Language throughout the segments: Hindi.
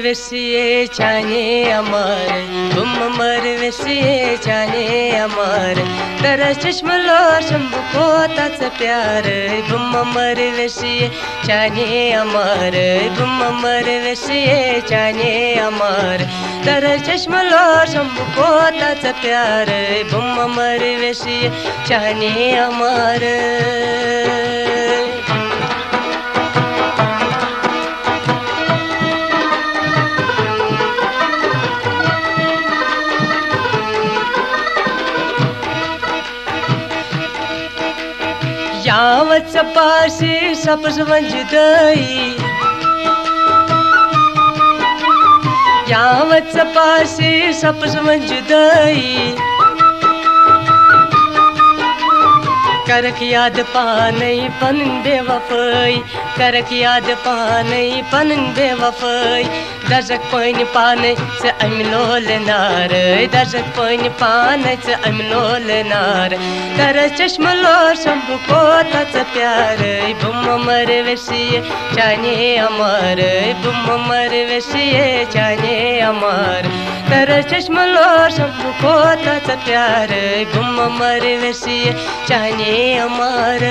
वेसिये चाने अमर गुम मर वेसिये चाने अमर तेरा चश्मा लो शंभू को तच प्यार गुम मर वेसिये चाने अमर गुम मर वेसिये चाने अमर तेरा चश्मा लो शंभू को तच प्यार गुम मर वेसिये चाने अमर यावत सपासी सपस वंजदई यावत सपासी सपस वंजदई करक याद पानई पनन बेवफाई करक याद पानई पनन बेवफाई दर्शक पानी पाने से अमलोल नार दर्शक पानी पाने से अमलोल नार कर चश्मा लो शंभू को तच प्यार बुम मर वेसिये चाने अमर बुम मर वेसिये चाने अमर कर चश्मा लो शंभू को तच प्यार बुम मर वेसिये चाने अमर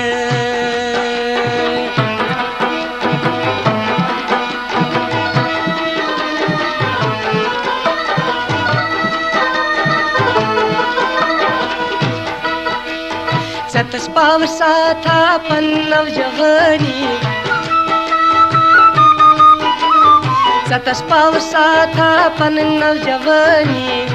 सतस पावसा था पन्नव जवानी सतस पावसा था पन्नव जवानी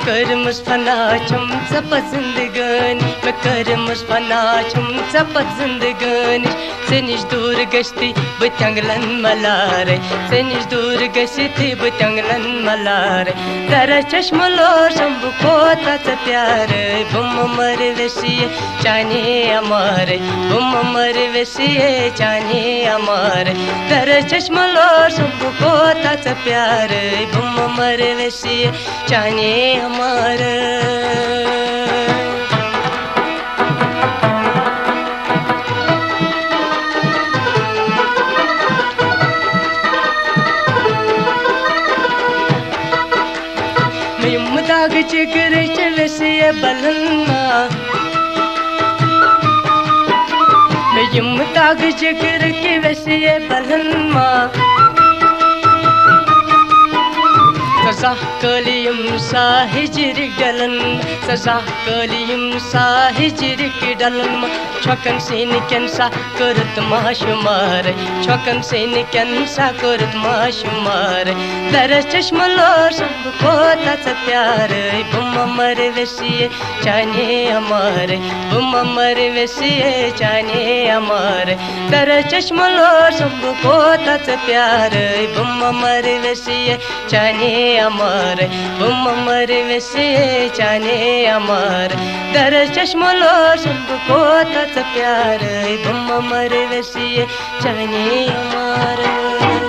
कर मुस्फना चम चपत जिंदगानी मैं कर मुस्फना चम चपत जिंदगानी से निश दूर गश्ती बतंगलन मलार से निश दूर गश्ती बतंगलन मलार तेरा चश्मा लो शंभू को तच प्यार बुम मर वेसिये चाने अमर बुम मर वेसिये चाने अमर तेरा चश्मा लो शंभू को तच प्यार बुम मर वेसिये चाने अमर दाग जिगर चलसिये बलन्ना मैं दाग जिगर के वसिये बलन्ना सजा कलियम सा हिजर डलन सजा कलियम सा हिजर के डलन छकन से निकन सा करत माशुमार छकन से निकन सा करत माशुमार तेरा चश्मा लो शंभू को तच प्यार बुम मर वेसिये चाने अमर बुम मर वेसिये चाने अमर तेरा चश्मा लो शंभू को तच प्यार बुम मर वेसिये चाने अमर बुम मर वेसिये चाने अमर तेरा चश्मा लो शंभू को तच प्यार बुम मर वेसिये चाने अमर।